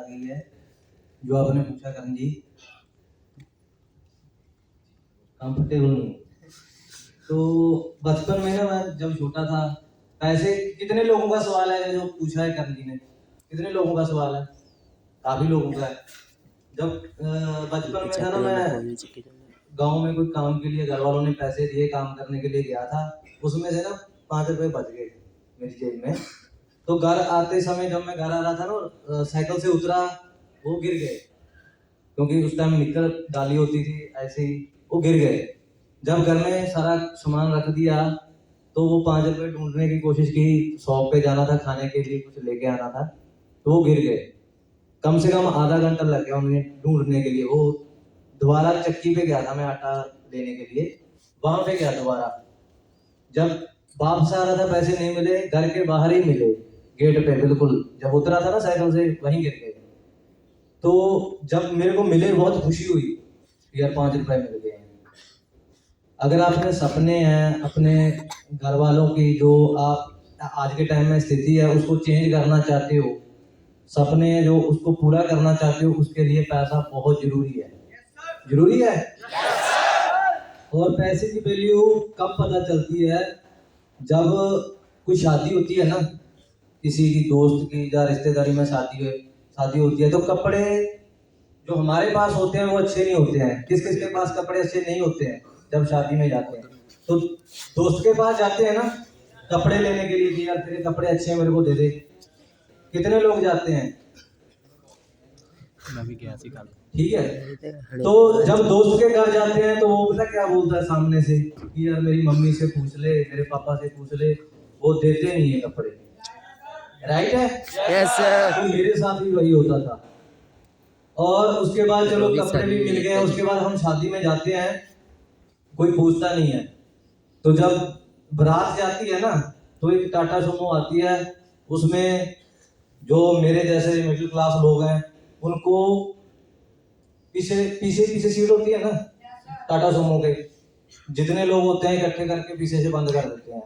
आ गई है जो आपने पूछा करण जी, कंफर्टेबल नहीं। तो बचपन में ना मैं जब छोटा था, ऐसे कितने लोगों का सवाल है जो पूछा है करण जी ने? कितने लोगों का सवाल है? काफी लोगों का है। जब बचपन में था ना, मैं गांव में कोई काम के लिए घर वालों ने पैसे दिए, काम करने के लिए गया था, उसमें से ना 5 रुपए बच गए मेरी जेब में। तो घर आते समय जब मैं घर आ रहा था ना, साइकिल से उतरा, वो गिर गए, क्योंकि उस टाइम निकल डाली होती थी, ऐसे ही वो गिर गए। जब घर में सारा सामान रख दिया तो वो 5 रुपए ढूंढने की कोशिश की, शॉप पे जाना था, खाने के लिए कुछ लेके आना था, तो वो गिर गए। कम से कम आधा घंटा लग गया उन्हें ढूंढने के लिए। वो दोबारा चक्की पे गया था मैं आटा लेने के लिए, वहां पे गया दोबारा। जब वापस आ रहा था पैसे नहीं मिले, घर के बाहर ही मिले, गेट पे बिल्कुल जब उतरा था ना साइकिल से, वहीं गिर गए। तो जब मेरे को मिले बहुत खुशी हुई, यार 5 रुपए मिल गए हैं। अगर आपके सपने हैं अपने घर वालों की, जो आप आज के टाइम में स्थिति है उसको चेंज करना चाहते हो, सपने हैं जो उसको पूरा करना चाहते हो, उसके लिए पैसा बहुत जरूरी है। जरूरी है। और पैसे की वैल्यू कब पता चलती है? जब कोई शादी होती है ना, किसी की दोस्त की या रिश्तेदारी में शादी होती है, तो कपड़े जो हमारे पास होते हैं वो अच्छे नहीं होते हैं। किस किस के पास कपड़े अच्छे नहीं होते हैं जब शादी में जाते हैं? तो दोस्त के पास जाते हैं ना कपड़े लेने के लिए कि यार तेरे कपड़े अच्छे हैं, मेरे को दे दे। कितने लोग जाते हैं? ठीक है। तो जब दोस्त के घर जाते हैं तो वो पता क्या बोलता है सामने से कि यार मेरी मम्मी से पूछ ले, मेरे पापा से पूछ ले, वो देते नहीं है कपड़े। राइट है? Yes sir. तो मेरे साथ भी वही होता था। और उसके बाद चलो कपड़े भी मिल गए, उसके बाद हम शादी में जाते हैं, कोई पूछता नहीं है। तो जब बारात जाती है ना, तो एक टाटा सुमो आती है, उसमें जो मेरे जैसे मिडिल क्लास लोग हैं उनको पीछे पीछे पीछे सीट होती है ना टाटा सुमो के, जितने लोग होते हैं इकट्ठे करके पीछे से बंद कर देते हैं।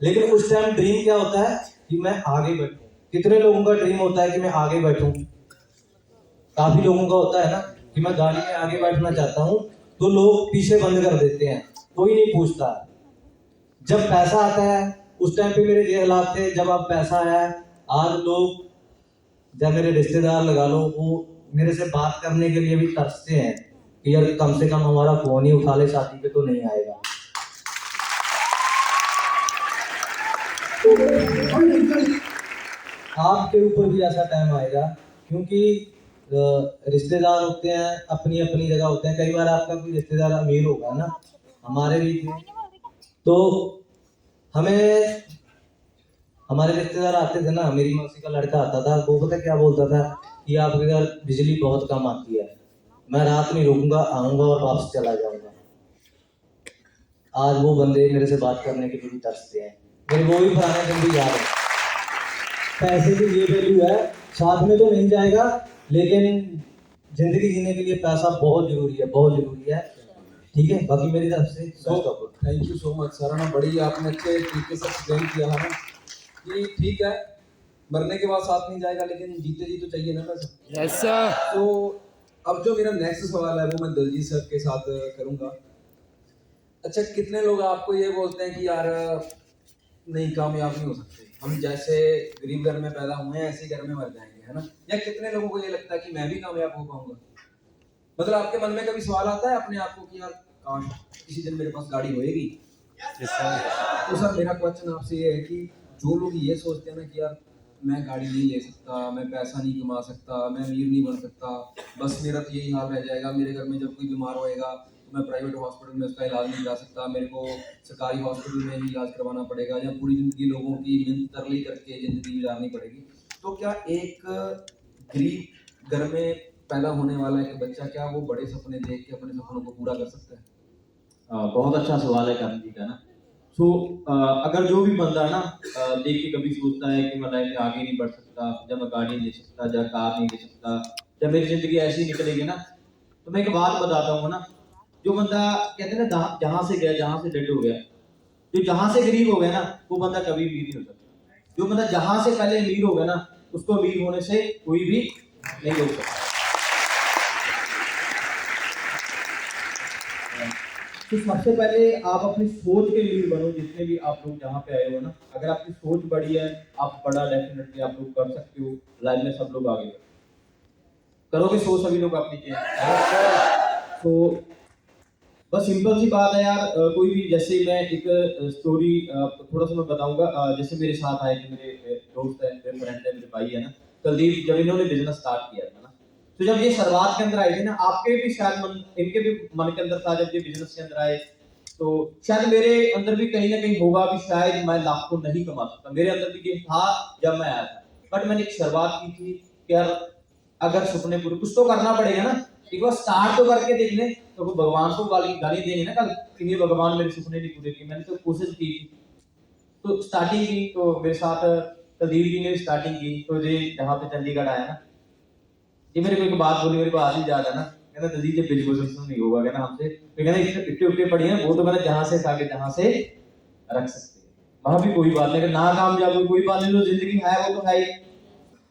लेकिन उस टाइम ड्रीम क्या होता है कि मैं आगे बैठूं। कितने लोगों का ड्रीम होता है कि मैं आगे बैठूं? काफी लोगों का होता है ना कि मैं गाड़ी में आगे बैठना चाहता हूं, तो लोग पीछे बंद कर देते हैं, कोई नहीं पूछता। जब पैसा आता है, उस टाइम पे मेरे ये हालात थे, जब अब पैसा आया, आज लोग, जब मेरे रिश्तेदार लगा लो, वो मेरे से बात करने के लिए भी तरसते हैं कि यार कम से कम हमारा फोन ही उठा ले, शादी पे तो नहीं आएगा। आपके ऊपर भी ऐसा टाइम आएगा, क्योंकि रिश्तेदार होते हैं अपनी अपनी जगह होते हैं। कई बार आपका कोई रिश्तेदार अमीर होगा ना, हमारे भी थे, तो हमें हमारे रिश्तेदार आते थे ना, मेरी मौसी का लड़का आता था, वो पता क्या बोलता था कि आपके घर बिजली बहुत कम आती है, मैं रात नहीं रुकूंगा, आऊंगा और वापस चला जाऊंगा। आज वो बंदे मेरे से बात करने के लिए भी तरसते हैं। मेरे वो भी पुराने दिन भी याद है। पैसे की ये वैल्यू है, साथ में तो नहीं जाएगा, लेकिन जिंदगी जीने के लिए पैसा बहुत जरूरी है, बहुत जरूरी है। ठीक है, बाकी मेरी तरफ से thank you so much sir. ना बड़ी आपने अच्छे तरीके से एक्सप्लेन किया है ना कि ठीक है मरने के बाद साथ नहीं जाएगा, लेकिन जीते जी तो चाहिए ना पैसा। Yes sir. तो अब जो मेरा नेक्स्ट सवाल है वो मैं दलजीत सर के साथ करूंगा। अच्छा, कितने लोग आपको ये बोलते हैं कि यार नहीं कामयाब नहीं हो सकते, हम जैसे गरीब घर में पैदा हुए हैं ऐसे घर में मर जाएंगे, है ना? या कितने लोगों को ये लगता है कि मैं भी कामयाब हो पाऊंगा? मतलब आपके मन में कभी सवाल आता है अपने आप को कि यार काश किसी दिन मेरे पास गाड़ी होएगी? तो सर मेरा क्वेश्चन आपसे ये है कि जो लोग ये सोचते हैं ना कि यार मैं गाड़ी नहीं ले सकता, मैं पैसा नहीं कमा सकता, मैं अमीर नहीं बन सकता, बस मेरा तो यही हाल रह जाएगा, मेरे घर में जब कोई बीमार होएगा तो मैं प्राइवेट हॉस्पिटल में उसका इलाज नहीं करा सकता, मेरे को सरकारी हॉस्पिटल में ही इलाज करवाना पड़ेगा, या पूरी ज़िंदगी लोगों की मिन्नत तरली करके ज़िंदगी गुजारनी पड़ेगी। तो क्या एक गरीब घर में पैदा होने वाला एक बच्चा, क्या वो बड़े सपने देख के अपने सपनों को पूरा कर सकता है? बहुत अच्छा सवाल है करण जी का ना। सो अगर जो भी बंदा ना देख के कभी सोचता है कि मैं लाइफ में आगे नहीं बढ़ सकता, जब मैं गाड़ी नहीं ले सकता, जब कार नहीं ले सकता, जब मेरी जिंदगी ऐसी निकलेगी ना, तो मैं एक बात बताता हूँ ना, जो बंदा कहते हैं ना जहां से गया जहां से डेड हो गया, जो जहां से गरीब हो गया ना वो बंदा कभी अमीर नहीं हो सकता। जो बंदा जहां से पहले अमीर हो गया ना उसको अमीर होने से कोई भी नहीं रोक सकता। तो सबसे पहले आप अपनी सोच के लिए बनो, जितने भी आप लोग जहाँ पे आए हो ना, अगर आपकी सोच बड़ी है, आप बड़ा डेफिनेटली आप लोग कर सकते हो, लाइफ में सब लोग आगे करोगे, सो सभी लोग अपनी चेंज। तो बस सिंपल सी बात है यार, कोई भी जैसे मैं एक स्टोरी थोड़ा सा मैं बताऊंगा, जैसे मेरे साथ आए थे, मेरे दोस्त है, मेरे फ्रेंड है, मेरे भाई है ना, कुलदीप, जब इन्होंने बिजनेस स्टार्ट किया था ना, तो जब ये शुरुआत के अंदर आए थे ना, आपके भी शायद इनके भी मन के अंदर था जब ये बिजनेस के अंदर आए, तो शायद मेरे अंदर भी कहीं ना कहीं होगा कि शायद मैं लाखों नहीं कमा सकता, मेरे अंदर भी ये था जब मैं आया था, बट मैंने एक शुरुआत की थी कि यार अगर सपने पूरे कुछ तो करना पड़ेगा ना, एक बार स्टार्ट तो करके देख ले, तो भगवान को गाली देंगे ना कल कि ये भगवान मेरे सपने नहीं पूरे किए, मैंने तो कोशिश की थी, तो स्टार्टिंग की, तो मेरे साथ कुलदीप जी ने भी स्टार्टिंग की, तो ये जहाँ पे चंडीगढ़ आया ना, ये मेरे को एक बात बोली, मेरे को आज ही याद है ना, कहना दीदी ये बिल्कुल नहीं होगा, कहना हमसे, तो कहना इट्टे उट्टे पड़ी है, वो तो कहना जहाँ से खाके जहाँ से रख सकते हैं, वहां भी कोई बात नहीं, ना कामयाब हो कोई बात नहीं, जो जिंदगी है वो तो है ही,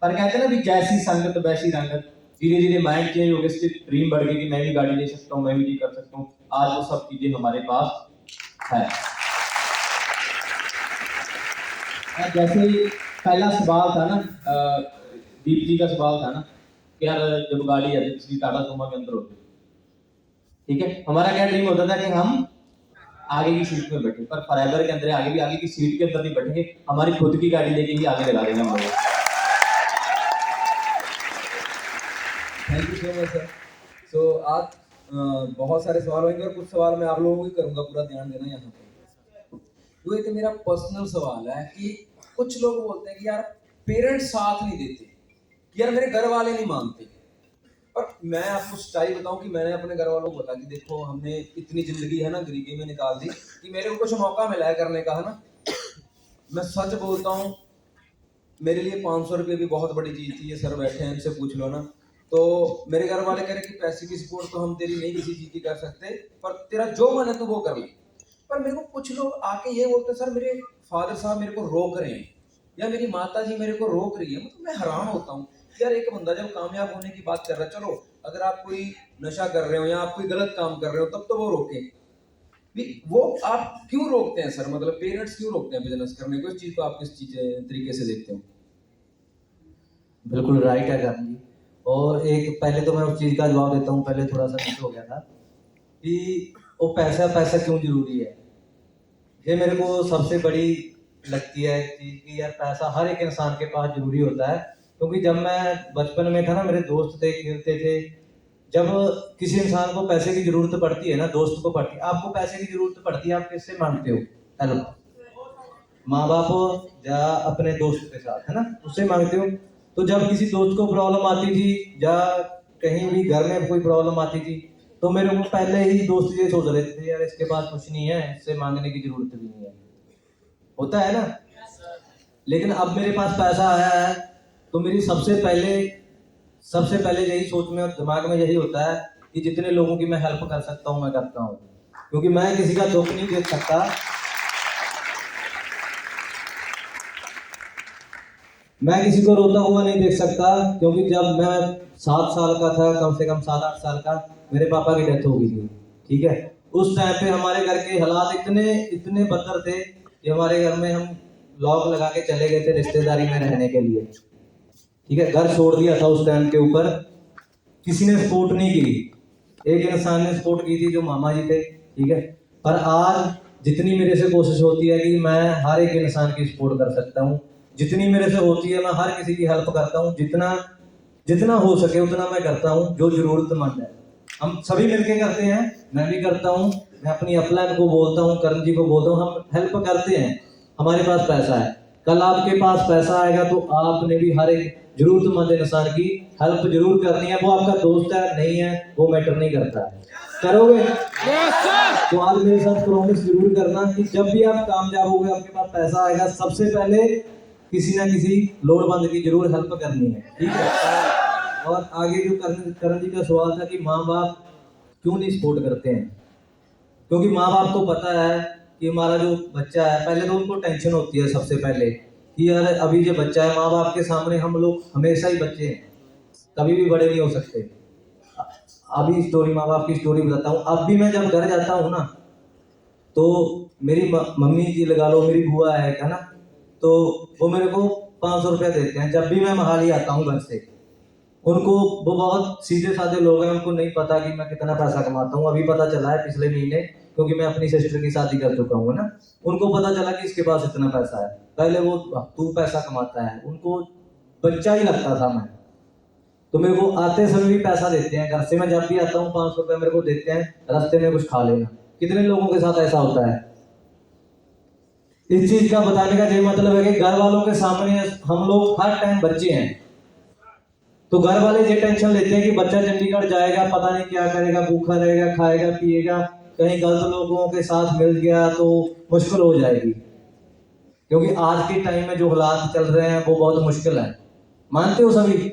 पर कहते हैं ना भी जैसी संगत वैसी रंगत, धीरे धीरे माइंड चेंज हो गया, इसकी ड्रीम बढ़ गई कि मैं भी गाड़ी ले सकता हूँ, मैं भी ये कर सकता हूँ, आज वो सब चीजें हमारे पास है। जैसे पहला सवाल था ना, दीप जी का सवाल था ना कि यार जब गाड़ी है पिछली टाटा सुमो के अंदर होती, ठीक है, हमारा क्या ड्रीम होता था कि हम आगे की सीट में बैठे, पर फॉरएवर के अंदर आगे की सीट के अंदर नहीं बैठेंगे, हमारी खुद की गाड़ी लेके ही आगे लगा देंगे हम लोग। Thank you so much sir. So आज बहुत सारे सवाल होंगे और कुछ सवाल मैं आप लोगों को ही करूंगा, पूरा ध्यान देना यहाँ पे। तो एक मेरा पर्सनल सवाल है कि कुछ लोग बोलते हैं कि यार पेरेंट्स साथ नहीं देते, कि यार मेरे घर वाले नहीं मानते, और मैं आपको सच्चाई बताऊं कि मैंने अपने घर वालों को बोला कि देखो हमने इतनी जिंदगी है ना गरीबी में निकाल दी कि मेरे को कुछ मौका मिला है करने का, है ना, मैं सच बोलता हूँ, मेरे लिए 500 रुपये भी बहुत बड़ी चीज थी, ये सर बैठे हैं इनसे पूछ लो ना, तो मेरे घर वाले कह रहे कि पैसे की सपोर्ट तो हम तेरी नहीं किसी चीज की कर सकते, पर तेरा जो मन है तू वो कर ले। पर मेरे को कुछ लोग आके ये बोलते हैं सर मेरे फादर साहब मेरे को रोक रहे हैं, या मेरी माता जी मेरे को रोक रही है, मतलब मैं हैरान होता हूँ यार, एक बंदा जब कामयाब होने की बात कर रहा है, चलो अगर आप कोई नशा कर रहे हो या आप कोई गलत काम कर रहे हो तब तो वो रोके भी, वो आप क्यों रोकते हैं सर, मतलब पेरेंट्स क्यों रोकते हैं बिजनेस करने को, इस चीज को आप किस चीज तरीके से देखते हो? बिल्कुल राइट है करण जी। और एक पहले तो मैं उस चीज़ का जवाब देता हूँ, पहले थोड़ा सा मिस हो गया था कि वो पैसा पैसा क्यों जरूरी है, ये मेरे को सबसे बड़ी लगती है चीज़ कि यार पैसा हर एक इंसान के पास जरूरी होता है, क्योंकि जब मैं बचपन में था ना, मेरे दोस्त थे, खेलते थे, जब किसी इंसान को पैसे की जरूरत पड़ती है ना, दोस्त को पड़ती है, आपको पैसे की जरूरत पड़ती है, आप किससे मांगते हो? हेल्प, माँ बाप हो या अपने दोस्त के साथ, है ना, उससे मांगते हो। तो जब किसी दोस्त को प्रॉब्लम आती थी या कहीं भी घर में कोई प्रॉब्लम आती थी, तो मेरे को पहले ही दोस्त ये सोच रहे थे यार इसके पास कुछ नहीं है, इससे मांगने की जरूरत भी नहीं है, होता है ना। लेकिन अब मेरे पास पैसा आया है, तो मेरी सबसे पहले यही सोच में दिमाग में यही होता है कि जितने लोगों की मैं हेल्प कर सकता हूँ मैं करता हूँ, क्योंकि मैं किसी का दुख नहीं देख सकता, मैं किसी को रोता हुआ नहीं देख सकता, क्योंकि जब मैं 7 साल का था, कम से कम 7-8 साल का, मेरे पापा की डेथ हो गई थी, ठीक है। उस टाइम पे हमारे घर के हालात इतने बदतर थे कि हमारे घर में हम लॉक लगा के चले गए थे रिश्तेदारी में रहने के लिए, ठीक है, घर छोड़ दिया था उस टाइम के ऊपर, किसी ने सपोर्ट नहीं की, एक इंसान ने सपोर्ट की थी जो मामा जी थे, ठीक है। पर आज जितनी मेरे से कोशिश होती है कि मैं हर एक इंसान की सपोर्ट कर सकता हूँ, जितनी मेरे से होती है मैं हर किसी की हेल्प करता हूँ, जितना हो सके उतना मैं करता हूँ, जो जरूरतमंद है हम सभी मिलके करते हैं, मैं भी करता हूँ, मैं अपनी अपलाइन को बोलता हूँ, करण जी को बोलता हूँ, हम हेल्प करते हैं, हमारे पास पैसा है, कल आपके पास पैसा आएगा तो आपने भी हर एक जरूरतमंद इंसान की हेल्प जरूर करनी है, वो आपका दोस्त है नहीं है वो मैटर नहीं करता है, करोगे? तो आज मेरे साथ प्रॉमिस जरूर करना कि जब भी आप कामयाब होगे, आपके पास पैसा आएगा, सबसे पहले किसी ना किसी लोड़वंद की जरूर हेल्प करनी है, ठीक है। और आगे जो करण जी का सवाल था कि माँ बाप क्यों नहीं सपोर्ट करते हैं, क्योंकि माँ बाप को पता है कि हमारा जो बच्चा है, पहले तो उनको टेंशन होती है सबसे पहले कि यार अभी जो बच्चा है, माँ बाप के सामने हम लोग हमेशा ही बच्चे हैं, कभी भी बड़े नहीं हो सकते। अभी स्टोरी, माँ बाप की स्टोरी बताता हूँ। अब भी मैं जब घर जाता हूँ ना, तो मेरी मम्मी जी लगा लो, मेरी बुआ है ना, तो वो मेरे को 500 रुपया देते हैं जब भी मैं मोहाली आता हूँ घर से। उनको, वो बहुत सीधे साधे लोग हैं, उनको नहीं पता कि मैं कितना पैसा कमाता हूँ। अभी पता चला है पिछले महीने, क्योंकि मैं अपनी सिस्टर की शादी कर चुका हूँ ना, उनको पता चला कि इसके पास इतना पैसा है। पहले वो तू पैसा कमाता है, उनको बच्चा ही लगता था मैं। तो मेरे को आते समय भी पैसा देते हैं घर से, मैं जब भी आता हूँ 500 रुपये मेरे को देते हैं, रास्ते में कुछ खा लेना। कितने लोगों के साथ ऐसा होता है? इस चीज का बताने का ये मतलब है कि घर वालों के सामने हम लोग हर टाइम बच्चे हैं। तो घर वाले ये टेंशन लेते हैं कि बच्चा चंडीगढ़ जाएगा, पता नहीं क्या करेगा, भूखा रहेगा, खाएगा पिएगा, कहीं गलत लोगों के साथ मिल गया तो मुश्किल हो जाएगी। क्योंकि आज के टाइम में जो हालात चल रहे हैं वो बहुत मुश्किल है। मानते हो सभी?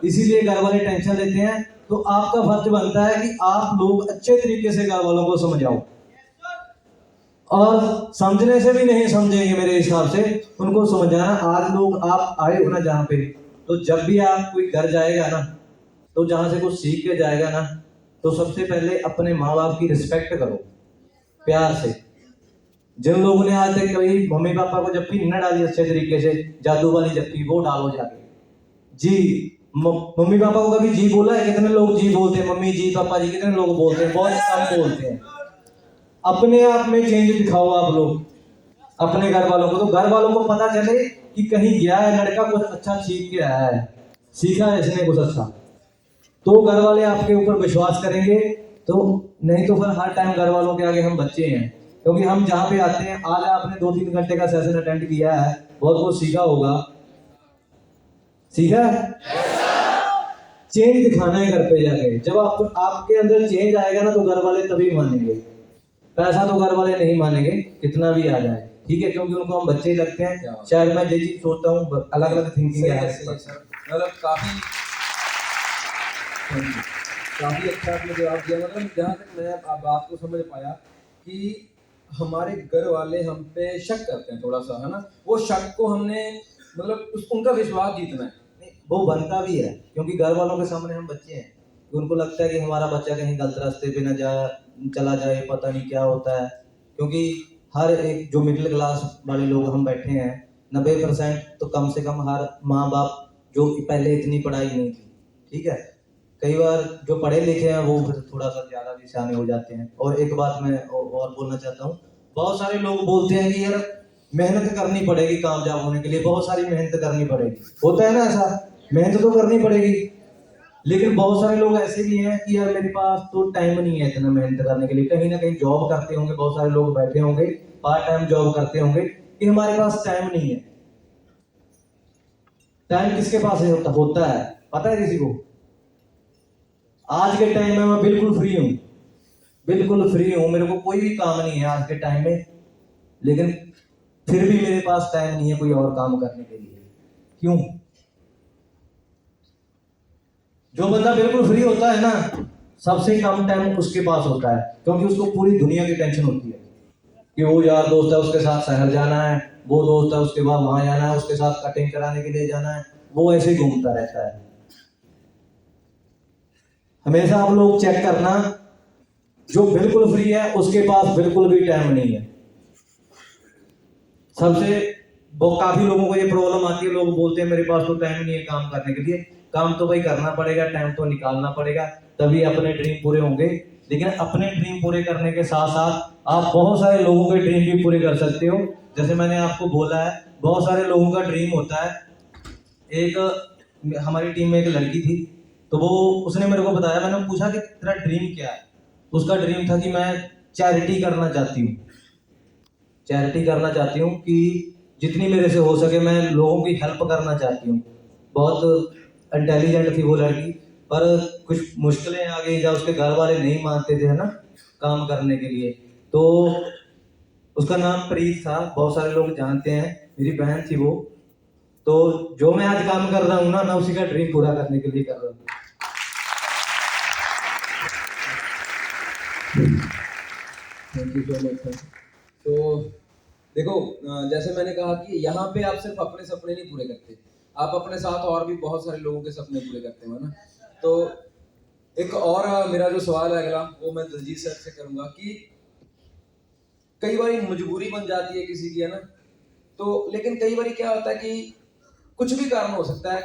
इसीलिए घर वाले टेंशन लेते हैं। तो आपका फर्ज बनता है कि आप लोग अच्छे तरीके से घर वालों को समझाओ, और समझने से भी नहीं समझेंगे मेरे हिसाब से, उनको समझाना। आज लोग आप आए हो ना जहाँ पे, तो जब भी आप कोई घर जाएगा ना, तो जहाँ से कुछ सीख के जाएगा ना, तो सबसे पहले अपने माँ बाप की रिस्पेक्ट करो प्यार से। जिन लोगों ने आज तक कभी मम्मी पापा को जप्फी न डाली अच्छे तरीके से, जादू वाली जप्फी वो डालो जाके। जी, मम्मी पापा को कभी जी बोला है? कितने लोग जी बोलते हैं? मम्मी जी, पापा जी कितने लोग बोलते हैं? बहुत कम बोलते हैं। अपने आप में चेंज दिखाओ आप लोग अपने घर वालों को, तो घर वालों को पता चले कि कहीं गया है लड़का, कुछ अच्छा सीख के आया है, सीखा है इसने कुछ अच्छा, तो घर वाले आपके ऊपर विश्वास करेंगे। तो नहीं तो फिर हर टाइम घर वालों के आगे हम बच्चे हैं। क्योंकि हम जहाँ पे आते हैं, आज आपने 2-3 घंटे का सेशन अटेंड किया है, बहुत कुछ सीखा होगा। सीखा है? चेंज दिखाना है घर पे जाके। जब आपके अंदर चेंज आएगा ना, तो घर वाले तभी मानेंगे। पैसा तो घर वाले नहीं मानेंगे कितना भी आ जाए, ठीक है, क्योंकि उनको हम बच्चे ही लगते हैं। शायद मैं ये चीज सोचता हूँ, अलग अलग थिंकिंग है सही है सर। मतलब काफी अच्छा आपने जवाब दिया। मतलब जहाँ तक मैं आप बात को समझ पाया कि हमारे घर वाले हम पे शक करते हैं थोड़ा सा, है ना, वो शक को हमने मतलब उनका विश्वास जीतना है। नहीं, वो बनता भी है, क्योंकि घर वालों के सामने हम बच्चे हैं, कि उनको लगता है कि हमारा बच्चा कहीं गलत रास्ते पे न जा चला जाए, पता नहीं क्या होता है। क्योंकि हर एक जो मिडिल क्लास वाले लोग हम बैठे हैं, 90% तो कम से कम हर माँ बाप जो पहले इतनी पढ़ाई नहीं थी, ठीक है, कई बार जो पढ़े लिखे हैं वो फिर थोड़ा सा ज्यादा भी सियाने हो जाते हैं। और एक बात मैं और बोलना चाहता हूँ, बहुत सारे लोग बोलते हैं कि यार मेहनत करनी पड़ेगी कामयाब होने के लिए, बहुत सारी मेहनत करनी पड़ेगी, होता है ना ऐसा, मेहनत तो करनी पड़ेगी। लेकिन बहुत सारे लोग ऐसे भी हैं कि यार मेरे पास तो टाइम नहीं है इतना मेहनत करने के लिए, कहीं ना कहीं जॉब करते होंगे, बहुत सारे लोग बैठे होंगे पार्ट टाइम जॉब करते होंगे, कि हमारे पास टाइम नहीं है। टाइम किसके पास है? होता है, पता है किसी को? आज के टाइम में मैं बिल्कुल फ्री हूँ, बिल्कुल फ्री हूँ, मेरे को कोई भी काम नहीं है आज के टाइम में। लेकिन फिर भी मेरे पास टाइम नहीं है कोई और काम करने के लिए। क्यों? जो बंदा बिल्कुल फ्री होता है ना, सबसे कम टाइम उसके पास होता है, क्योंकि उसको पूरी दुनिया की टेंशन होती है कि वो यार दोस्त है उसके साथ शहर जाना है, वो दोस्त है उसके बाद वहां जाना है, उसके साथ कटिंग कराने के लिए जाना है, वो ऐसे ही घूमता रहता है। हमेशा आप लोग चेक करना, जो बिल्कुल फ्री है उसके पास बिल्कुल भी टाइम नहीं है। सबसे वो काफी लोगों को ये प्रॉब्लम आती है, लोग बोलते हैं मेरे पास तो टाइम नहीं है काम करने के लिए। काम तो भाई करना पड़ेगा, टाइम तो निकालना पड़ेगा, तभी अपने ड्रीम पूरे होंगे। लेकिन अपने ड्रीम पूरे करने के साथ साथ आप बहुत सारे लोगों के ड्रीम भी पूरे कर सकते हो। जैसे मैंने आपको बोला है, बहुत सारे लोगों का ड्रीम होता है। एक हमारी टीम में एक लड़की थी, तो वो उसने मेरे को बताया, मैंने पूछा कि तेरा ड्रीम क्या है? उसका ड्रीम था कि मैं चैरिटी करना चाहती हूँ, चैरिटी करना चाहती हूँ कि जितनी मेरे से हो सके मैं लोगों की हेल्प करना चाहती हूँ। बहुत इंटेलिजेंट थी वो लड़की, पर कुछ मुश्किलें आ गई जब उसके घर वाले नहीं मानते थे, है ना, काम करने के लिए। तो उसका नाम प्रीत था, बहुत सारे लोग जानते हैं, मेरी बहन थी वो। तो जो मैं आज काम कर रहा हूँ ना, मैं उसी का ड्रीम पूरा करने के लिए कर रहा हूँ। Thank you so much sir. तो देखो, जैसे मैंने कहा कि यहाँ पे आप सिर्फ अपने सपने नहीं पूरे करते, आप अपने साथ और भी बहुत सारे लोगों के सपने पूरे करते हो, है ना? तो एक और मेरा जो सवाल है अगला, वो मैं दिलजीत सर से करूंगा कि कई बार मजबूरी बन जाती है किसी की, है ना? तो लेकिन कई बार क्या होता है कि कुछ भी कारण हो सकता है,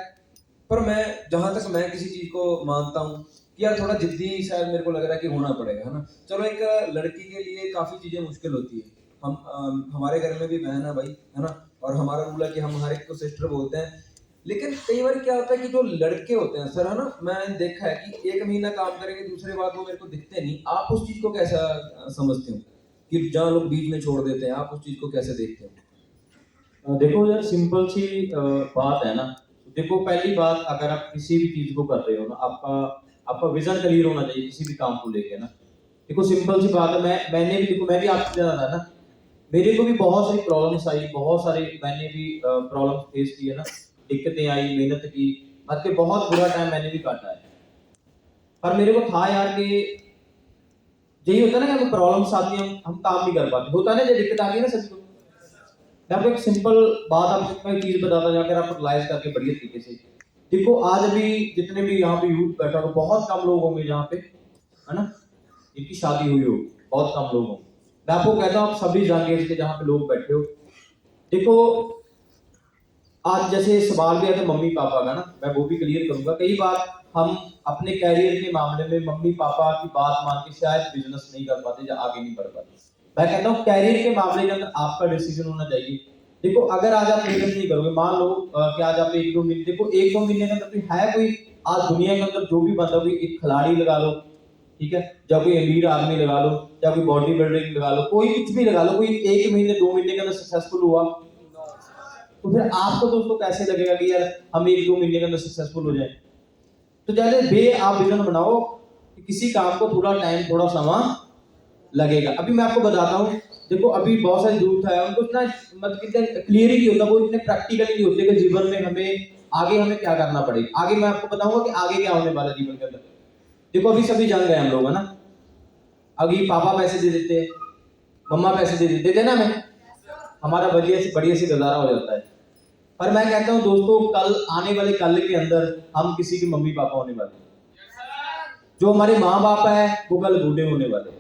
पर मैं जहां तक मैं किसी चीज को मानता हूँ कि यार थोड़ा जिद्दी शायद मेरे को लग रहा है कि होना पड़ेगा, है ना? चलो एक लड़की के लिए काफी चीजें मुश्किल होती है। हमारे घर में भी बहन है भाई, है ना? और हमारा रूल है कि हम हर एक को सिस्टर बोलते हैं। लेकिन कई बार क्या होता है कि जो लड़के होते हैं सर, है ना, मैंने देखा है कि 1 महीना काम करेंगे, दूसरे बात वो मेरे को दिखते नहीं। आप उस चीज को कैसा समझते हो कि जहाँ लोग बीच में छोड़ देते हैं, आप उस चीज को कैसे देखते हो? देखो यार, सिंपल सी बात है ना। देखो, पहली बात, अगर आप किसी भी चीज को कर रहे हो ना, आपका आपका विजन क्लियर होना चाहिए किसी भी काम को लेके ना। देखो, सिंपल सी बात है, मैंने भी, देखो मैं भी आपसे ज्यादा था ना, मेरे को भी बहुत सारी प्रॉब्लम्स आई, बहुत सारे मैंने भी प्रॉब्लम फेस की है ना, दिक्कतें आई, मेहनत की, मतलब बहुत बुरा टाइम मैंने भी काटा है। पर मेरे को था यार कि यही होता है ना कि हमें प्रॉब्लम्स आती हैं, हम काम नहीं कर पाते, होता है ना, जब दिक्कत आती है ना सभी को। मैं आपको एक सिंपल बात, आपको एक चीज बताता हूँ, जाकर आप रियलाइज करके बढ़िया तरीके से देखो। आज भी जितने भी यहाँ पे यूथ बैठा हो, बहुत कम लोग होंगे जहाँ पे, है ना, जिनकी शादी हुई हो, बहुत कम लोग होंगे। मैं आपको कहता हूँ, आप सभी जानिए इसके जहाँ पे लोग बैठे हो। देखो, आज जैसे सवाल भी है तो मम्मी पापा का ना, मैं वो भी क्लियर करूंगा। कई बार हम अपने कैरियर के मामले में मम्मी पापा की बात मान के शायद बिजनेस नहीं कर पाते या आगे नहीं बढ़ पाते। मैं कहता हूँ कैरियर के मामले के अंदर आपका डिसीजन होना चाहिए। देखो, अगर आज आप मेहनत नहीं करोगे, मान लो कि आज आप 1-2 महीने, देखो 1-2 महीने के अंदर कोई है, कोई आज दुनिया के अंदर जो भी बंदा, कोई एक खिलाड़ी लगा लो, ठीक है, या कोई अमीर आदमी लगा लो, या कोई बॉडी बिल्डिंग लगा लो, कोई कुछ भी लगा लो, कोई 1 महीने 2 महीने के अंदर सक्सेसफुल हुआ, तो फिर आपको दोस्तों कैसे लगेगा कि यार हम 1-2 महीने के अंदर सक्सेसफुल हो जाए? तो जैसे आप विजन बनाओ कि किसी काम को थोड़ा टाइम, थोड़ा समय लगेगा। अभी मैं आपको बताता हूँ, देखो अभी बहुत सारे यूथ है, उनको इतना मतलब इतना क्लियर ही नहीं होता, वो इतने प्रैक्टिकली नहीं होते कि जीवन में हमें क्या करना पड़ेगा। आगे मैं आपको बताऊंगा कि आगे क्या होने वाला है जीवन के अंदर। देखो, अभी सभी जान गए हम लोग, है ना, अभी पापा पैसे दे देते हैं, मम्मा पैसे दे देते हैं ना, हमें हमारा बढ़िया से गुजारा हो जाता है। पर मैं कहता हूँ दोस्तों, कल आने वाले कल के अंदर हम किसी के मम्मी पापा होने वाले हैं। जो हमारे माँ बाप है वो कल बूढ़े होने वाले हैं।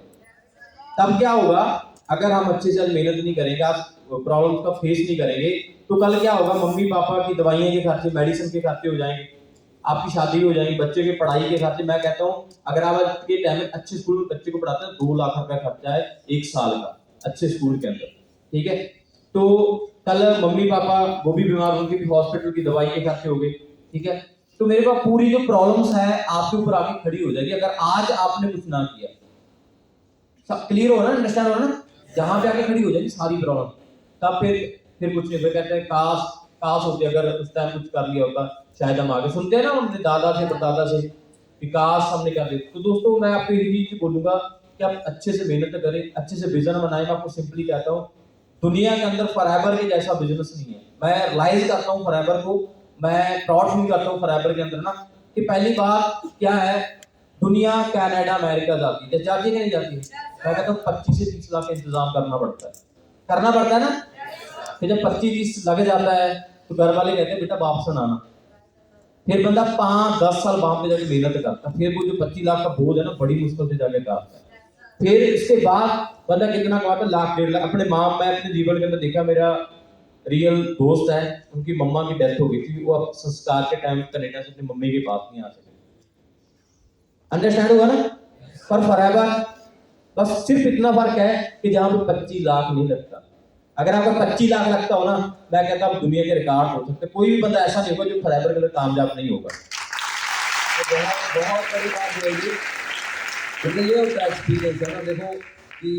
तब क्या होगा, अगर हम अच्छे से मेहनत नहीं करेंगे, आप प्रॉब्लम का फेस नहीं करेंगे, तो कल क्या होगा, मम्मी पापा की दवाइयाँ के खर्चे, मेडिसिन के खर्चे हो जाएंगे, आपकी शादी हो जाएगी, बच्चे के पढ़ाई के खर्चे। मैं कहता हूँ, अगर आप आज के टाइम में अच्छे स्कूल में बच्चे को पढ़ाते हैं, 2 लाख रुपया खर्चा है 1 साल का अच्छे स्कूल के अंदर, ठीक है। तो कल मम्मी पापा वो भी बीमार, उनकी भी हॉस्पिटल की दवाई के खर्चे हो गए, ठीक है। तो मेरे पास पूरी जो प्रॉब्लम्स है आपके ऊपर आके खड़ी हो जाएगी अगर आज आपने कुछ ना किया। सब क्लियर हो ना, अंडरस्टैंड हो ना, जहां पे आके खड़ी हो जाएगी सारी प्रॉब्लम। तब फिर कुछ नहीं, फिर कहते हैं काश काश होते, अगर उस टाइम कुछ कर लिया होता, शायद हम आगे। सुनते हैं ना अपने दादा से परदादा से कि काश हमने कर दिया। तो दोस्तों, मैं आपको यही चीज बोलूंगा कि आप अच्छे से मेहनत करें, अच्छे से विजन बनाएं। मैं आपको सिंपली कहता हूँ, दुनिया के अंदर फॉरएवर के जैसा बिजनेस नहीं है। मैं रियलाइज करता हूँ फॉरएवर को, मैं प्राउड फील करता हूँ फॉरएवर के अंदर ना, कि पहली बात क्या है, दुनिया कनाडा अमेरिका जाती है, जाती है कि नहीं जाती है? मैं कहता हूँ 25 से 30 लाख का इंतजाम करना पड़ता है ना। फिर जब 25-30 लग जाता है तो घर वाले कहते हैं बेटा वापस ना आना। फिर बंदा 5-10 साल वहां पे जाके मेहनत करता है, फिर वो जो 25 लाख का बोझ है ना, बड़ी मुश्किल से जाके काटता है। फिर इसके बाद बंदा कितना कमाता है, 1-1.5 लाख। अपने माँ, मैं अपने जीवन के अंदर देखा, मेरा रियल दोस्त है, उनकी मम्मा की डेथ हो गई थी, वो अब संस्कार के टाइम कनेडा से अपनी मम्मी के पास नहीं आ सके। अंडरस्टैंड हुआ ना? पर फॉरएवर बस सिर्फ इतना फर्क है कि जहां पे 25 लाख नहीं लगता। अगर आपका 25 लाख लगता हो ना, मैं कहता हूं दुनिया के रिकॉर्ड हो सकते। कोई भी बंदा ऐसा नहीं होगा जो फॉरएवर के लिए कामयाब नहीं होगा। तो बहुत बहुत बड़ी बात रहेगी, मतलब ये होता है एक्सपीरियंस, है ना। देखो कि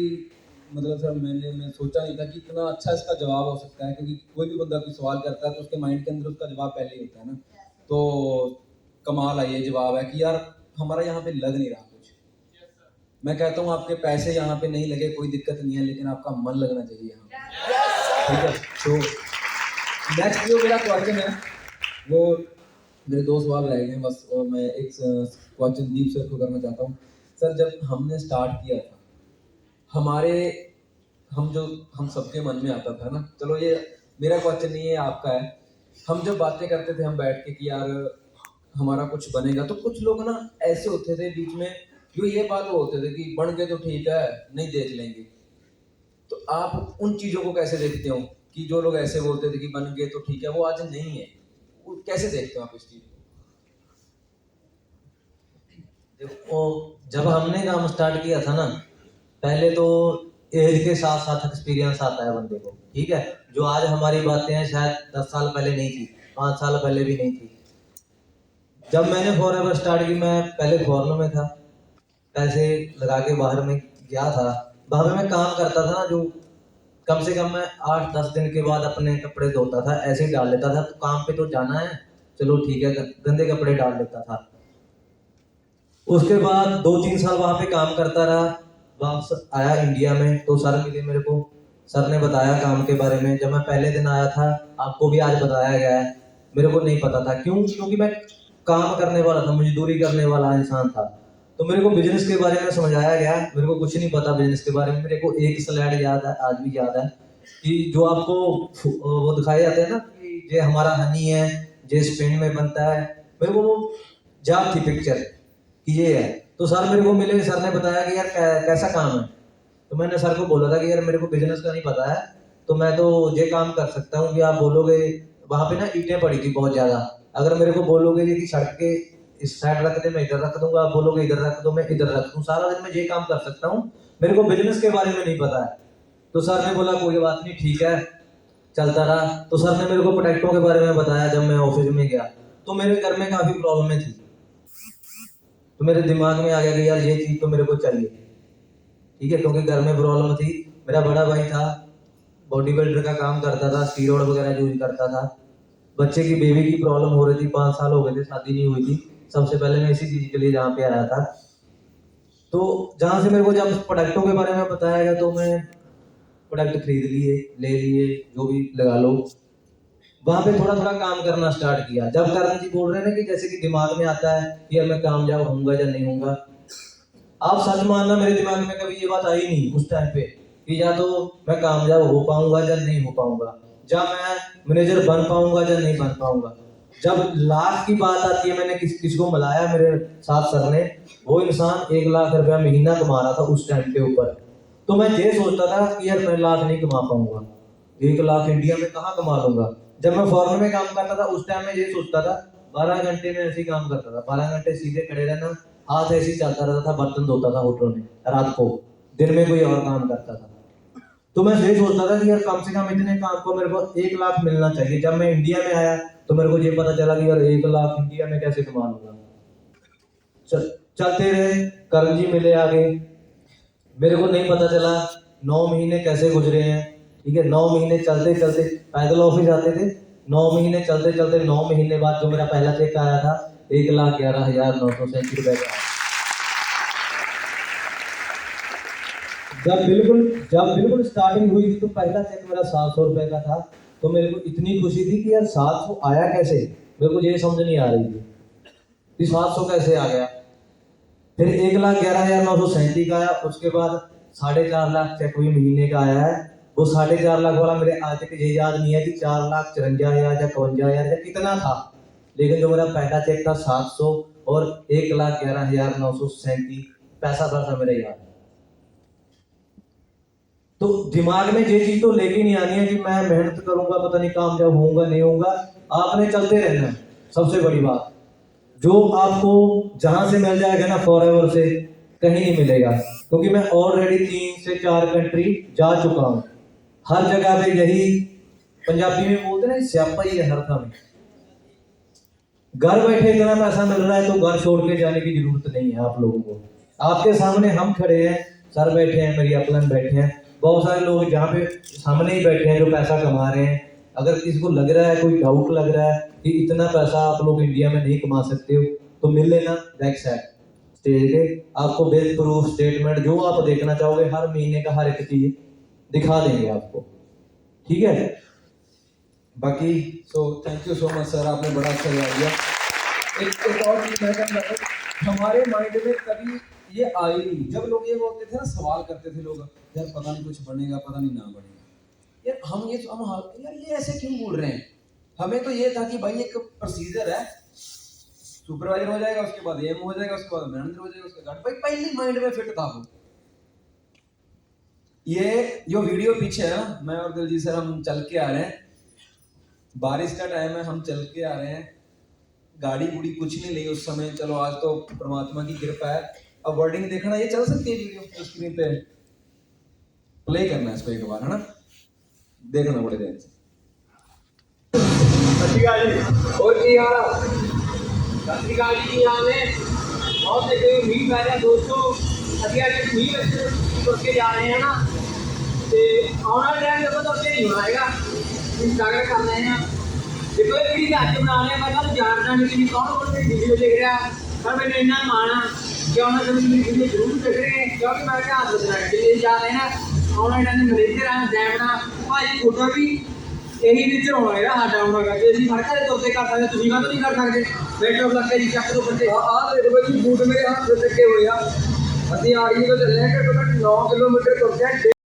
मतलब सर, मैं सोचा नहीं था कि इतना अच्छा इसका जवाब हो सकता है, क्योंकि कोई भी बंदा कोई सवाल करता है तो उसके माइंड के अंदर उसका जवाब पहले ही होता है ना। तो कमाल है, ये जवाब है कि यार हमारा यहाँ पे लग नहीं रहा कुछ। मैं कहता हूँ आपके पैसे यहाँ पे नहीं लगे कोई दिक्कत नहीं है, लेकिन आपका मन लगना चाहिए यहाँ, ठीक है। तो नेक्स्ट जो मेरा क्वेश्चन है, वो मेरे 2 सवाल रह गए हैं बस, और मैं एक क्वेश्चन दीप सर को करना चाहता हूँ। सर, जब हमने स्टार्ट किया था, हमारे हम सबके मन में आता था ना, चलो ये मेरा क्वेश्चन नहीं है, आपका है हम जब बातें करते थे हम बैठ के कि यार हमारा कुछ बनेगा, तो कुछ लोग ना ऐसे होते थे बीच में जो ये बात बोलते थे कि बन गए तो ठीक है, नहीं देख लेंगे। तो आप उन चीजों को कैसे देखते हो कि जो लोग ऐसे बोलते थे कि बन गए तो ठीक है, वो आज नहीं है, वो कैसे देखते हो आप इस चीज को? देखो, जब हमने काम स्टार्ट किया था ना, पहले तो एज के साथ साथ एक्सपीरियंस आता है बंदे को, ठीक है। जो आज हमारी बातें हैं शायद 10 साल पहले नहीं थी, 5 साल पहले भी नहीं थी। जब मैंने फॉरएवर स्टार्ट की, मैं पहले फॉरन में था, पैसे लगा के बाहर में गया था। वहां पे मैं काम करता था ना, जो कम से कम मैं 8-10 दिन के बाद अपने कपड़े धोता था, ऐसे ही डाल लेता था। तो काम पे तो जाना है, चलो ठीक है, गंदे कपड़े डाल लेता था। उसके बाद 2-3 साल वहां पे काम करता रहा, वापस आया इंडिया में तो सर मिले मेरे को। सर ने बताया काम के बारे में। जब मैं पहले दिन आया था, आपको भी आज बताया गया है, मेरे को नहीं पता था। क्यों? क्योंकि मैं काम करने वाला था, मजदूरी करने वाला इंसान था। तो मेरे को बिजनेस के बारे में समझाया गया, मेरे को कुछ नहीं पता बिजनेस के बारे में। मेरे को एक स्लाइड याद है, आज भी याद है, कि जो आपको वो दिखाए जाते हैं ना कि ये हमारा हनी है, ये स्पेन में बनता है। मेरे को वो याद थी पिक्चर कि ये है। तो सर मेरे को मिले, सर ने बताया कि यार कैसा काम है। तो मैंने सर को बोला था कि यार मेरे को बिजनेस का नहीं पता है, तो मैं तो ये काम कर सकता हूँ कि आप बोलोगे। वहां पे ना ईंटें पड़ी थी बहुत ज्यादा, अगर मेरे को बोलोगे कि सड़क के इस साइड रख दे, मैं इधर रख दूंगा। आप बोलोगे इधर रख दो, मैं इधर रख दूँ। सारा दिन मैं ये काम कर सकता हूँ, मेरे को बिजनेस के बारे में नहीं पता है। तो सर ने बोला कोई बात नहीं, ठीक है, चलता रहा। तो सर ने मेरे को प्रोडक्टों के बारे में बताया। जब मैं ऑफिस में गया तो मेरे घर में काफी प्रॉब्लमें थी, तो मेरे दिमाग में आ गया कि यार ये चीज तो मेरे को चाहिए, ठीक है, क्योंकि घर में प्रॉब्लम थी। मेरा बड़ा भाई था, बॉडी बिल्डर का काम करता था, स्टीरॉयड वगैरह यूज करता था। बच्चे की बेबी की प्रॉब्लम हो रही थी, 5 साल हो गए थे, शादी नहीं हुई थी। सबसे पहले मैं इसी चीज के लिए जहाँ पे आया था। तो जहाँ से मेरे को जब प्रोडक्टों के बारे में बताया गया, तो मैं प्रोडक्ट खरीद लिए, ले लिए, जो भी लगा लो। वहां पे थोड़ा थोड़ा काम करना स्टार्ट किया। जब करण जी बोल रहे हैं ना कि जैसे कि दिमाग में आता है कि यार मैं कामयाब होऊंगा या नहीं होऊंगा, आप सच मानना, मेरे दिमाग में कभी ये बात आई नहीं उस टाइम पे कि या तो मैं कामयाब हो पाऊंगा या नहीं हो पाऊंगा, या मैं मैनेजर बन पाऊंगा या नहीं बन पाऊंगा। जब लाख की बात आती है, मैंने किसको मिलाया मेरे साथ सर ने, वो इंसान 1 लाख रुपया महीना कमा रहा था उस टाइम के ऊपर। तो मैं ये सोचता था कि यार मैं लाख नहीं कमा पाऊंगा, 1 लाख इंडिया में कहाँ कमा लूंगा। जब मैं फॉरेन में काम करता था उस टाइम में ये सोचता था, 12 घंटे में ऐसे ही काम करता था, 12 घंटे सीधे खड़े रहना, हाथ ऐसे ही चलता रहता था, बर्तन धोता था होटल में रात को, दिन में कोई और काम करता था। तो मैं यही सोचता था कि यार कम से कम इतने काम को मेरे को 1 लाख मिलना चाहिए। जब मैं इंडिया में आया तो मेरे को ये पता चला कि यार 1 लाख इंडिया में कैसे कमा लूंगा। चलते रहे, करण जी मिले आगे, मेरे को नहीं पता चला 9 महीने कैसे गुजरे हैं, ठीक है। 9 महीने चलते चलते, पैदल ऑफिस आते थे, 9 महीने चलते चलते 9 महीने बाद जो मेरा पहला चेक आया था, 1,11,937 रुपए का। जब बिल्कुल स्टार्टिंग हुई थी तो पहला चेक मेरा 700 रुपए का था। तो मेरे को इतनी खुशी थी कि यार 700 आया कैसे, मेरे को ये समझ नहीं आ रही थी कि 700 कैसे आ गया। फिर 1,11,937 का आया, उसके बाद 4.5 लाख चेक हुई महीने का आया है। वो 4.5 लाख वाला मेरे आज तक ये याद नहीं है कि 4,54,000 या 52,000 या कितना था, लेकिन जो मेरा पहला चेक था 700 और 1,11,937 पैसा पैसा मेरे याद है। तो दिमाग में ये चीज तो लेके नहीं आनी है कि मैं मेहनत करूंगा, पता नहीं कामयाब होऊंगा नहीं होऊंगा। आपने चलते रहना है, सबसे बड़ी बात। जो आपको जहां से मिल जाएगा ना फॉरएवर से, कहीं नहीं मिलेगा, क्योंकि मैं ऑलरेडी 3 से 4 कंट्री जा चुका हूं। हर जगह पे यही पंजाबी में बोलते ना, स्यापा ही है हर काम। घर बैठे इतना पैसा मिल रहा है तो घर छोड़ के जाने की जरूरत नहीं है आप लोगों को। आपके सामने हम खड़े हैं, सर बैठे हैं, मेरी अपलन बैठे हैं, बहुत सारे लोग जहाँ पे सामने ही बैठे हैं जो पैसा कमा रहे हैं। अगर किसी को लग रहा है, कोई डाउट लग रहा है कि इतना पैसा आप लोग इंडिया में नहीं कमा सकते हो, तो मिल लेना बैक साइड स्टेज के, आपको बिल प्रूफ स्टेटमेंट जो आप देखना चाहोगे, हर महीने का हर एक चीज दिखा देंगे आपको, ठीक है। बाकी so thank you so much sir, आपने बड़ा अच्छा जवाब दिया। एक और चीज मैं कहना चाहता हूँ, हमारे माइंड में कभी ये आई नहीं, जब लोग ये बोलते थे ना, सवाल करते थे लोग, यार पता नहीं कुछ बनेगा, पता नहीं ना बनेगा, यार हम यार ये ऐसे क्यों बोल रहे हैं, हमें तो ये था कि भाई एक प्रोसीजर है, सुपरवाइजर हो जाएगा, उसके बाद एम हो जाएगा, उसके बाद मैनेजर हो जाएगा, उसके बाद भाई पहले माइंड में फिट था वो। ये जो वीडियो पीछे है ना, मैं और दिलजीत सर हम चल के आ रहे हैं, बारिश का टाइम है, हम चल के आ रहे हैं, गाड़ी बुड़ी कुछ नहीं ली उस समय, चलो आज तो परमात्मा की कृपा है। अब वर्डिंग देखना, ये चल सकती है वीडियो स्क्रीन पे, प्ले करना है इसको एक बार, है ना, देखना बड़े ध्यान से। और की यार सतरी गाड़ी की यहाँ में बहुत से मीट पै रहे दोस्तों, अभी आज मीट करके जा रहे हैं ना, तो आने वाले टाइम देखो तो उससे नहीं आएगा, इंस्टाग्राम कर रहे हैं, देखो ये वीडियो आज बना रहे हैं, मैं तो जानता नहीं कि कौन कौन सी वीडियो देख रहा है, पर मैंने इतना माना कि उन्होंने कभी मेरी वीडियो जरूर देख रहे हैं, क्योंकि मैं क्या हाथ बदला के जा रहे हैं ना, आने वाले टाइम में मैनेजर आना जैमना भाई फोटो भी यही विच होना है साडा होना का जे ਅਸੀਂ ਫੜਕਾ ਦੇ ਤੌਰ ਤੇ ਕਰ ਸਕਦੇ ਤੁਸੀਂ ਕਾ ਨਹੀਂ ਕਰ ਸਕਦੇ ਬੈਠੋ ਲੱਗ ਕੇ ਜੀ ਚੱਕ ਦੋ ਬੰਦੇ ਆ ਦੇਖੋ ਭਾਈ ਬੂਟ ਮੇਰੇ ਹੱਥ ਤੇ ਲੱਗੇ ਹੋਏ ਆ, ਅਸੀਂ ਆੜੀ ਤੋਂ ਚੱਲੇ ਆ, ਘੱਟੋ ਘੱਟ 9 ਕਿਲੋਮੀਟਰ ਤੁਰਦੇ ਆ।